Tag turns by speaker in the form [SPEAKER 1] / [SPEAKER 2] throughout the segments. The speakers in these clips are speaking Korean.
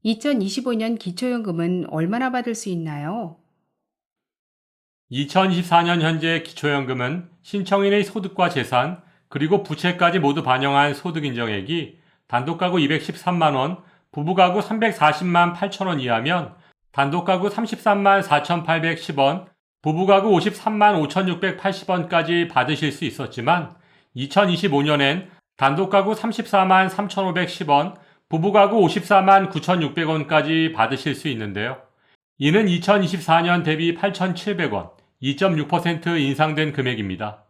[SPEAKER 1] 2025년 기초연금은 얼마나 받을 수 있나요?
[SPEAKER 2] 2024년 현재 기초연금은 신청인의 소득과 재산, 그리고 부채까지 모두 반영한 소득인정액이 단독가구 213만 원, 부부가구 340만 8천 원 이하면 단독가구 33만 4,810원, 부부가구 53만 5,680원까지 받으실 수 있었지만 2025년엔 단독가구 34만 3,510원, 부부가구 54만 9,600원까지 받으실 수 있는데요. 이는 2024년 대비 8,700원, 2.6% 인상된 금액입니다.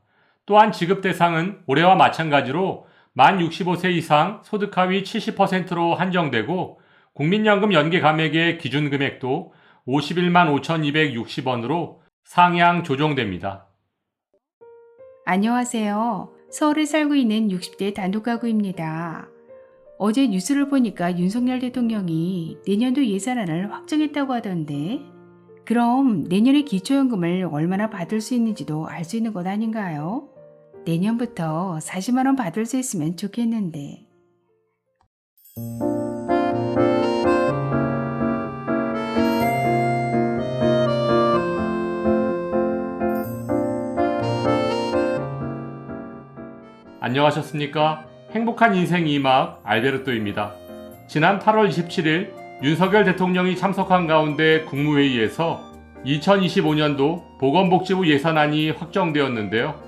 [SPEAKER 2] 또한 지급 대상은 올해와 마찬가지로 만 65세 이상 소득 하위 70%로 한정되고 국민연금 연계 감액의 기준 금액도 51만 5,260원으로 상향 조정됩니다.
[SPEAKER 1] 안녕하세요. 서울에 살고 있는 60대 단독가구입니다. 어제 뉴스를 보니까 윤석열 대통령이 내년도 예산안을 확정했다고 하던데, 그럼 내년에 기초연금을 얼마나 받을 수 있는지도 알 수 있는 것 아닌가요? 내년부터 40만 원 받을 수 있으면 좋겠는데.
[SPEAKER 2] 안녕하셨습니까? 행복한 인생 2막 알베르토입니다. 지난 8월 27일 윤석열 대통령이 참석한 가운데 국무회의에서 2025년도 보건복지부 예산안이 확정되었는데요.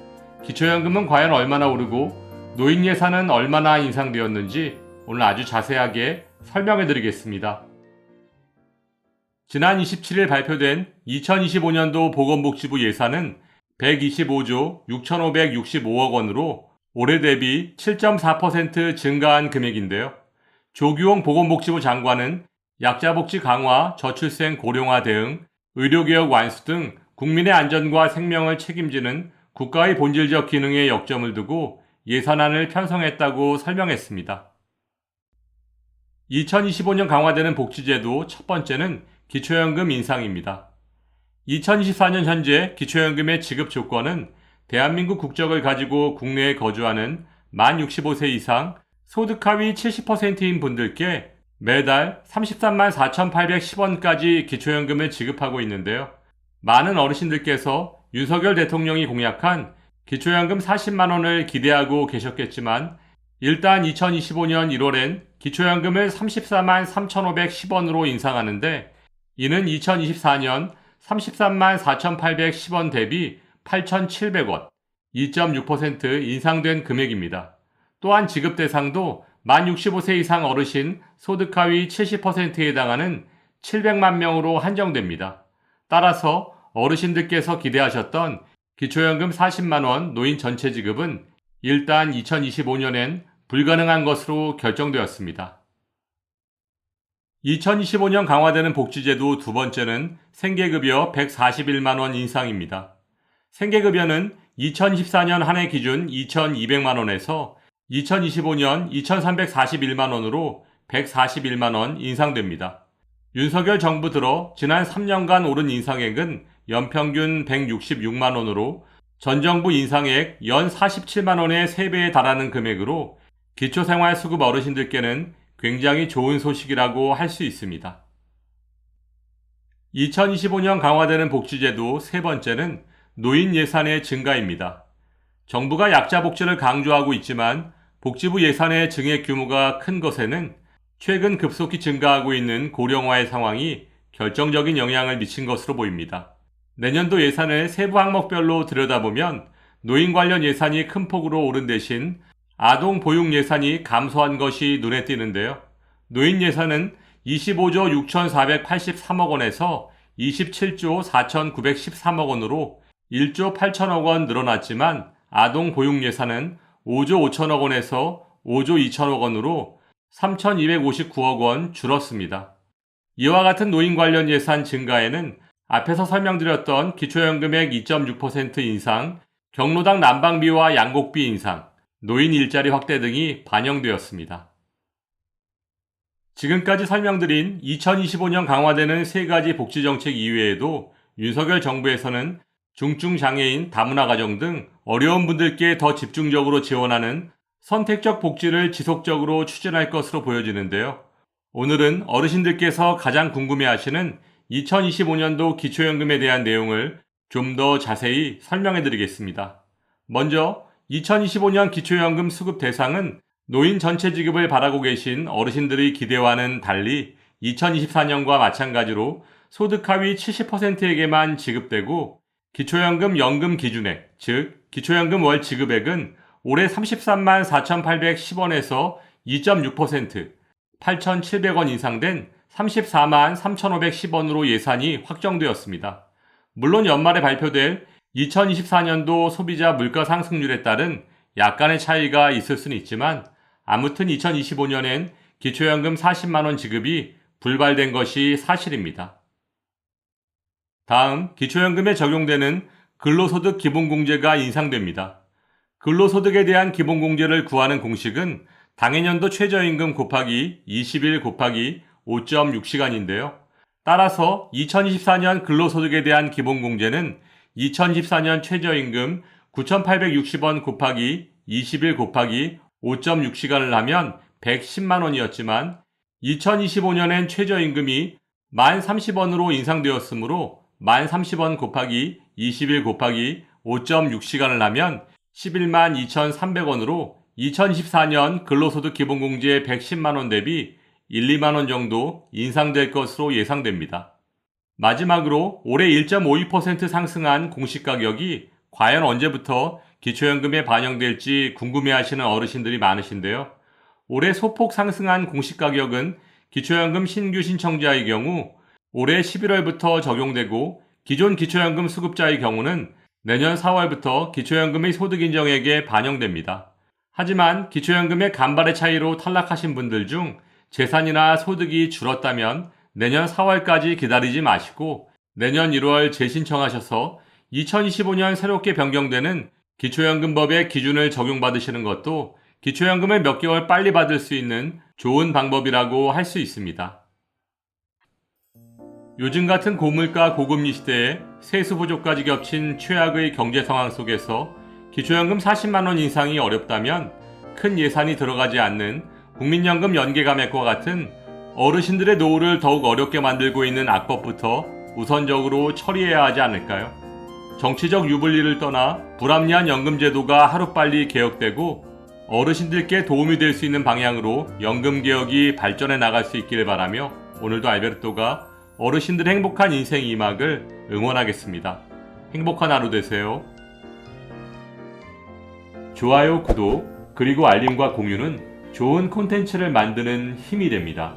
[SPEAKER 2] 기초연금은 과연 얼마나 오르고 노인 예산은 얼마나 인상되었는지 오늘 아주 자세하게 설명해 드리겠습니다. 지난 27일 발표된 2025년도 보건복지부 예산은 125조 6,565억 원으로 올해 대비 7.4% 증가한 금액인데요. 조규홍 보건복지부 장관은 약자복지 강화, 저출생 고령화 대응, 의료개혁 완수 등 국민의 안전과 생명을 책임지는 국가의 본질적 기능에 역점을 두고 예산안을 편성했다고 설명했습니다. 2025년 강화되는 복지제도 첫 번째는 기초연금 인상입니다. 2024년 현재 기초연금의 지급 조건은 대한민국 국적을 가지고 국내에 거주하는 만 65세 이상 소득 하위 70%인 분들께 매달 33만 4,810원까지 기초연금을 지급하고 있는데요. 많은 어르신들께서 윤석열 대통령이 공약한 기초연금 40만 원을 기대하고 계셨겠지만 일단 2025년 1월엔 기초연금을 34만 3,510원으로 인상하는데 이는 2024년 33만 4,810원 대비 8,700원, 2.6% 인상된 금액입니다. 또한 지급 대상도 만 65세 이상 어르신 소득 하위 70%에 해당하는 700만 명으로 한정됩니다. 따라서 어르신들께서 기대하셨던 기초연금 40만 원 노인 전체 지급은 일단 2025년엔 불가능한 것으로 결정되었습니다. 2025년 강화되는 복지제도 두 번째는 생계급여 141만 원 인상입니다. 생계급여는 2014년 한 해 기준 2,200만 원에서 2025년 2,341만 원으로 141만 원 인상됩니다. 윤석열 정부 들어 지난 3년간 오른 인상액은 연평균 166만 원으로 전 정부 인상액 연 47만 원의 3배에 달하는 금액으로 기초생활수급 어르신들께는 굉장히 좋은 소식이라고 할 수 있습니다. 2025년 강화되는 복지제도 세 번째는 노인 예산의 증가입니다. 정부가 약자 복지를 강조하고 있지만 복지부 예산의 증액 규모가 큰 것에는 최근 급속히 증가하고 있는 고령화의 상황이 결정적인 영향을 미친 것으로 보입니다. 내년도 예산을 세부 항목별로 들여다보면 노인 관련 예산이 큰 폭으로 오른 대신 아동 보육 예산이 감소한 것이 눈에 띄는데요. 노인 예산은 25조 6,483억 원에서 27조 4,913억 원으로 1조 8천억 원 늘어났지만 아동 보육 예산은 5조 5천억 원에서 5조 2천억 원으로 3,259억 원 줄었습니다. 이와 같은 노인 관련 예산 증가에는 앞에서 설명드렸던 기초연금액 2.6% 인상, 경로당 난방비와 양곡비 인상, 노인 일자리 확대 등이 반영되었습니다. 지금까지 설명드린 2025년 강화되는 세 가지 복지정책 이외에도 윤석열 정부에서는 중증장애인, 다문화 가정 등 어려운 분들께 더 집중적으로 지원하는 선택적 복지를 지속적으로 추진할 것으로 보여지는데요. 오늘은 어르신들께서 가장 궁금해하시는 2025년도 기초연금에 대한 내용을 좀 더 자세히 설명해 드리겠습니다. 먼저 2025년 기초연금 수급 대상은 노인 전체 지급을 바라고 계신 어르신들의 기대와는 달리 2024년과 마찬가지로 소득 하위 70%에게만 지급되고 기초연금 연금 기준액, 즉 기초연금 월 지급액은 올해 33만 4,810원에서 2.6%, 8,700원 인상된 34만 3,510원으로 예산이 확정되었습니다. 물론 연말에 발표될 2024년도 소비자 물가 상승률에 따른 약간의 차이가 있을 수는 있지만 아무튼 2025년엔 기초연금 40만원 지급이 불발된 것이 사실입니다. 다음 기초연금에 적용되는 근로소득 기본공제가 인상됩니다. 근로소득에 대한 기본공제를 구하는 공식은 당해년도 최저임금 곱하기 20일 곱하기 5.6시간인데요. 따라서 2024년 근로소득에 대한 기본공제는 2014년 최저임금 9,860원 곱하기 20일 곱하기 5.6시간을 하면 110만원이었지만 2025년엔 최저임금이 만 30원으로 인상되었으므로 만 30원 곱하기 20일 곱하기 5.6시간을 하면 11만 2,300원으로 2014년 근로소득 기본공제 110만원 대비 1, 2만원 정도 인상될 것으로 예상됩니다. 마지막으로 올해 1.52% 상승한 공시가격이 과연 언제부터 기초연금에 반영될지 궁금해하시는 어르신들이 많으신데요. 올해 소폭 상승한 공시가격은 기초연금 신규 신청자의 경우 올해 11월부터 적용되고 기존 기초연금 수급자의 경우는 내년 4월부터 기초연금의 소득인정액에 반영됩니다. 하지만 기초연금의 간발의 차이로 탈락하신 분들 중 재산이나 소득이 줄었다면 내년 4월까지 기다리지 마시고 내년 1월 재신청하셔서 2025년 새롭게 변경되는 기초연금법의 기준을 적용받으시는 것도 기초연금을 몇 개월 빨리 받을 수 있는 좋은 방법이라고 할 수 있습니다. 요즘 같은 고물가 고금리 시대에 세수 부족까지 겹친 최악의 경제 상황 속에서 기초연금 40만원 인상이 어렵다면 큰 예산이 들어가지 않는 국민연금 연계 감액과 같은 어르신들의 노후를 더욱 어렵게 만들고 있는 악법부터 우선적으로 처리해야 하지 않을까요? 정치적 유불리를 떠나 불합리한 연금제도가 하루빨리 개혁되고 어르신들께 도움이 될 수 있는 방향으로 연금개혁이 발전해 나갈 수 있기를 바라며 오늘도 알베르토가 어르신들의 행복한 인생 2막을 응원하겠습니다. 행복한 하루 되세요. 좋아요, 구독, 그리고 알림과 공유는 좋은 콘텐츠를 만드는 힘이 됩니다.